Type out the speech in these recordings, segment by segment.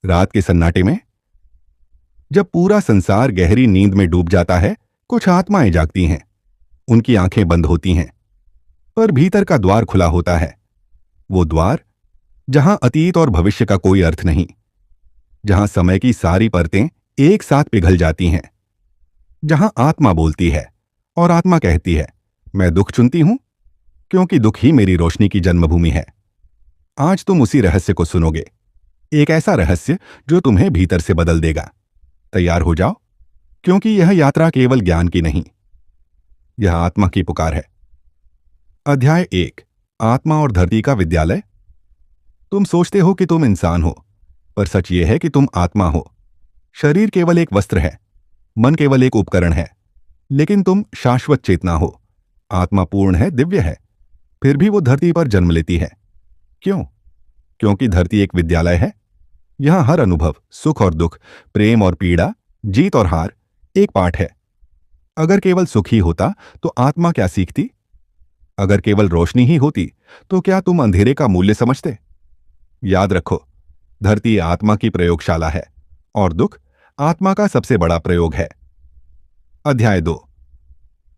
रात के सन्नाटे में जब पूरा संसार गहरी नींद में डूब जाता है, कुछ आत्माएं जागती हैं। उनकी आंखें बंद होती हैं, पर भीतर का द्वार खुला होता है। वो द्वार जहां अतीत और भविष्य का कोई अर्थ नहीं, जहां समय की सारी परतें एक साथ पिघल जाती हैं, जहां आत्मा बोलती है और आत्मा कहती है, मैं दुख चुनती हूं क्योंकि दुख ही मेरी रोशनी की जन्मभूमि है। आज तुम उसी रहस्य को सुनोगे, एक ऐसा रहस्य जो तुम्हें भीतर से बदल देगा। तैयार हो जाओ, क्योंकि यह यात्रा केवल ज्ञान की नहीं, यह आत्मा की पुकार है। अध्याय 1, आत्मा और धरती का विद्यालय। तुम सोचते हो कि तुम इंसान हो, पर सच यह है कि तुम आत्मा हो। शरीर केवल एक वस्त्र है, मन केवल एक उपकरण है, लेकिन तुम शाश्वत चेतना हो। आत्मा पूर्ण है, दिव्य है, फिर भी वो धरती पर जन्म लेती है। क्यों? क्योंकि धरती एक विद्यालय है। यहां हर अनुभव, सुख और दुख, प्रेम और पीड़ा, जीत और हार एक पाठ है। अगर केवल सुख ही होता तो आत्मा क्या सीखती? अगर केवल रोशनी ही होती तो क्या तुम अंधेरे का मूल्य समझते? याद रखो, धरती आत्मा की प्रयोगशाला है और दुख आत्मा का सबसे बड़ा प्रयोग है। अध्याय 2,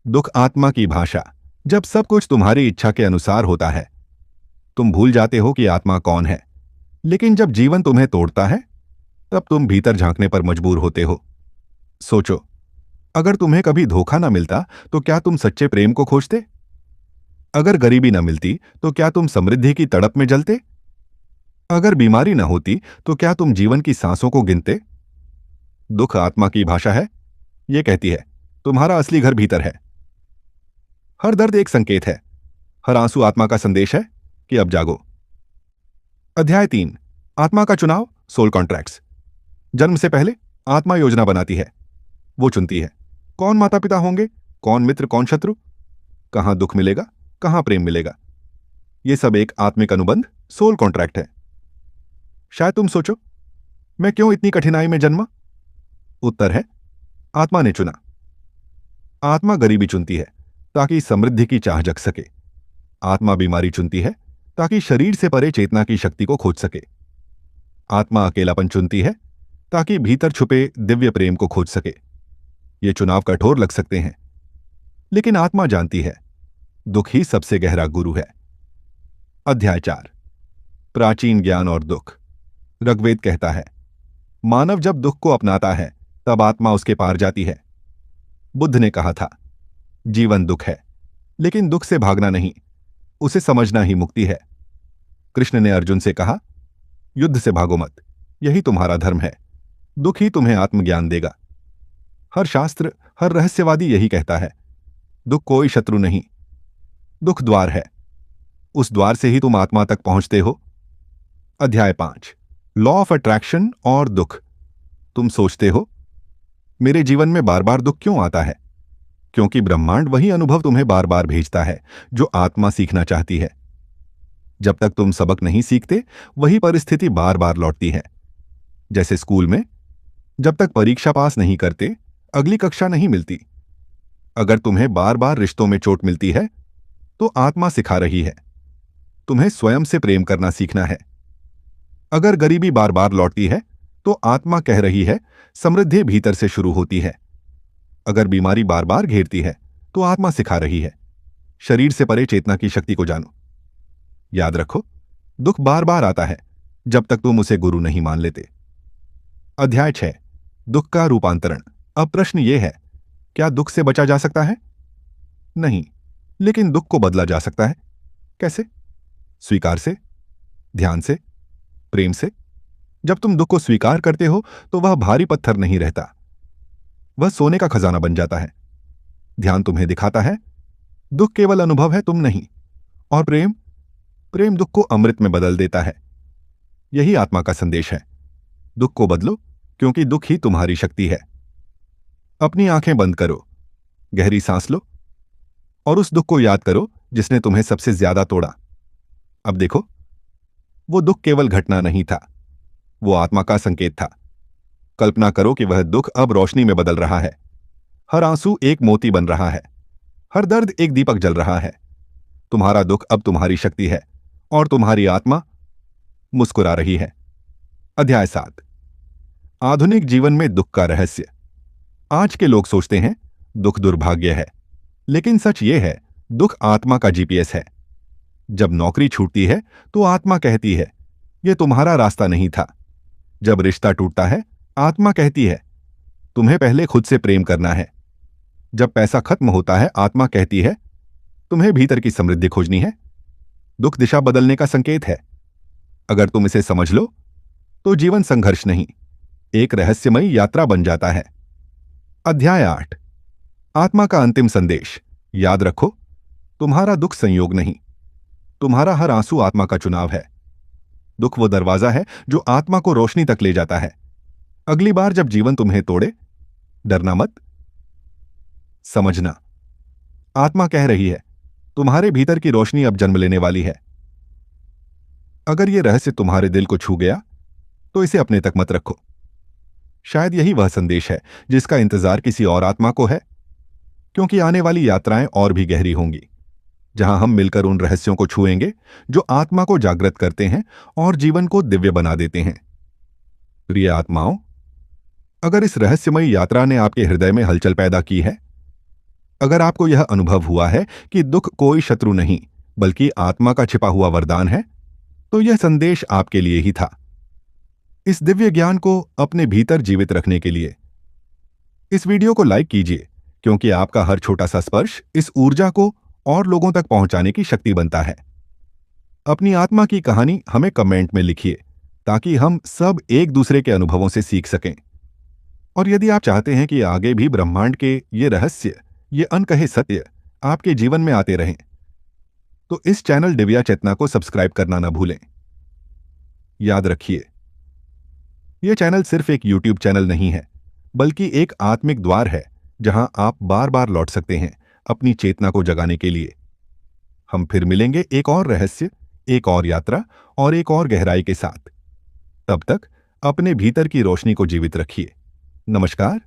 दुख आत्मा की भाषा। जब सब कुछ तुम्हारी इच्छा के अनुसार होता है, तुम भूल जाते हो कि आत्मा कौन है। लेकिन जब जीवन तुम्हें तोड़ता है, तब तुम भीतर झांकने पर मजबूर होते हो। सोचो, अगर तुम्हें कभी धोखा न मिलता तो क्या तुम सच्चे प्रेम को खोजते? अगर गरीबी न मिलती तो क्या तुम समृद्धि की तड़प में जलते? अगर बीमारी न होती तो क्या तुम जीवन की सांसों को गिनते? दुख आत्मा की भाषा है। यह कहती है, तुम्हारा असली घर भीतर है। हर दर्द एक संकेत है, हर आंसू आत्मा का संदेश है कि अब जागो। अध्याय 3, आत्मा का चुनाव, सोल कॉन्ट्रैक्ट्स। जन्म से पहले आत्मा योजना बनाती है। वो चुनती है कौन माता पिता होंगे, कौन मित्र, कौन शत्रु, कहां दुख मिलेगा, कहां प्रेम मिलेगा। यह सब एक आत्मिक अनुबंध, सोल कॉन्ट्रैक्ट है। शायद तुम सोचो, मैं क्यों इतनी कठिनाई में जन्मा? उत्तर है, आत्मा ने चुना। आत्मा गरीबी चुनती है ताकि समृद्धि की चाह जग सके। आत्मा बीमारी चुनती है ताकि शरीर से परे चेतना की शक्ति को खोज सके। आत्मा अकेलापन चुनती है ताकि भीतर छुपे दिव्य प्रेम को खोज सके। ये चुनाव कठोर लग सकते हैं, लेकिन आत्मा जानती है, दुख ही सबसे गहरा गुरु है। अध्याय 4, प्राचीन ज्ञान और दुख। ऋग्वेद कहता है, मानव जब दुख को अपनाता है तब आत्मा उसके पार जाती है। बुद्ध ने कहा था, जीवन दुख है, लेकिन दुख से भागना नहीं, उसे समझना ही मुक्ति है। कृष्ण ने अर्जुन से कहा, युद्ध से भागो मत, यही तुम्हारा धर्म है। दुख ही तुम्हें आत्मज्ञान देगा। हर शास्त्र, हर रहस्यवादी यही कहता है, दुख कोई शत्रु नहीं, दुख द्वार है। उस द्वार से ही तुम आत्मा तक पहुंचते हो। अध्याय 5, लॉ ऑफ अट्रैक्शन और दुख। तुम सोचते हो, मेरे जीवन में बार बार दुख क्यों आता है? क्योंकि ब्रह्मांड वही अनुभव तुम्हें बार बार भेजता है जो आत्मा सीखना चाहती है। जब तक तुम सबक नहीं सीखते, वही परिस्थिति बार बार लौटती है। जैसे स्कूल में जब तक परीक्षा पास नहीं करते, अगली कक्षा नहीं मिलती। अगर तुम्हें बार बार रिश्तों में चोट मिलती है, तो आत्मा सिखा रही है, तुम्हें स्वयं से प्रेम करना सीखना है। अगर गरीबी बार बार लौटती है, तो आत्मा कह रही है, समृद्धि भीतर से शुरू होती है। अगर बीमारी बार बार घेरती है, तो आत्मा सिखा रही है, शरीर से परे चेतना की शक्ति को जानो। याद रखो, दुख बार बार आता है जब तक तुम उसे गुरु नहीं मान लेते। अध्याय 6, दुख का रूपांतरण। अब प्रश्न यह है, क्या दुख से बचा जा सकता है? नहीं, लेकिन दुख को बदला जा सकता है। कैसे? स्वीकार से, ध्यान से, प्रेम से। जब तुम दुख को स्वीकार करते हो तो वह भारी पत्थर नहीं रहता, वह सोने का खजाना बन जाता है। ध्यान तुम्हें दिखाता है, दुख केवल अनुभव है, तुम नहीं। और प्रेम, प्रेम दुख को अमृत में बदल देता है। यही आत्मा का संदेश है, दुख को बदलो, क्योंकि दुख ही तुम्हारी शक्ति है। अपनी आंखें बंद करो, गहरी सांस लो और उस दुख को याद करो जिसने तुम्हें सबसे ज्यादा तोड़ा। अब देखो, वो दुख केवल घटना नहीं था, वो आत्मा का संकेत था। कल्पना करो कि वह दुख अब रोशनी में बदल रहा है। हर आंसू एक मोती बन रहा है, हर दर्द एक दीपक जल रहा है। तुम्हारा दुख अब तुम्हारी शक्ति है और तुम्हारी आत्मा मुस्कुरा रही है। अध्याय 7, आधुनिक जीवन में दुख का रहस्य। आज के लोग सोचते हैं दुख दुर्भाग्य है, लेकिन सच ये है, दुख आत्मा का जीपीएस है। जब नौकरी छूटती है तो आत्मा कहती है यह तुम्हारा रास्ता नहीं था। जब रिश्ता टूटता है, आत्मा कहती है तुम्हें पहले खुद से प्रेम करना है। जब पैसा खत्म होता है, आत्मा कहती है तुम्हें भीतर की समृद्धि खोजनी है। दुख दिशा बदलने का संकेत है। अगर तुम इसे समझ लो तो जीवन संघर्ष नहीं, एक रहस्यमयी यात्रा बन जाता है। अध्याय 8, आत्मा का अंतिम संदेश। याद रखो, तुम्हारा दुख संयोग नहीं, तुम्हारा हर आंसू आत्मा का चुनाव है। दुख वो दरवाजा है जो आत्मा को रोशनी तक ले जाता है। अगली बार जब जीवन तुम्हें तोड़े, डरना मत, समझना आत्मा कह रही है तुम्हारे भीतर की रोशनी अब जन्म लेने वाली है। अगर यह रहस्य तुम्हारे दिल को छू गया तो इसे अपने तक मत रखो। शायद यही वह संदेश है जिसका इंतजार किसी और आत्मा को है, क्योंकि आने वाली यात्राएं और भी गहरी होंगी, जहां हम मिलकर उन रहस्यों को छुएंगे जो आत्मा को जागृत करते हैं और जीवन को दिव्य बना देते हैं। प्रिय आत्माओं, अगर इस रहस्यमयी यात्रा ने आपके हृदय में हलचल पैदा की है, अगर आपको यह अनुभव हुआ है कि दुख कोई शत्रु नहीं बल्कि आत्मा का छिपा हुआ वरदान है, तो यह संदेश आपके लिए ही था। इस दिव्य ज्ञान को अपने भीतर जीवित रखने के लिए इस वीडियो को लाइक कीजिए, क्योंकि आपका हर छोटा सा स्पर्श इस ऊर्जा को और लोगों तक पहुंचाने की शक्ति बनता है। अपनी आत्मा की कहानी हमें कमेंट में लिखिए, ताकि हम सब एक दूसरे के अनुभवों से सीख सकें। और यदि आप चाहते हैं कि आगे भी ब्रह्मांड के ये रहस्य, ये अनकहे सत्य आपके जीवन में आते रहें, तो इस चैनल दिव्या चेतना को सब्सक्राइब करना न भूलें। याद रखिए, यह चैनल सिर्फ एक यूट्यूब चैनल नहीं है, बल्कि एक आत्मिक द्वार है जहां आप बार बार लौट सकते हैं अपनी चेतना को जगाने के लिए। हम फिर मिलेंगे एक और रहस्य, एक और यात्रा और एक और गहराई के साथ। तब तक अपने भीतर की रोशनी को जीवित रखिए। नमस्कार।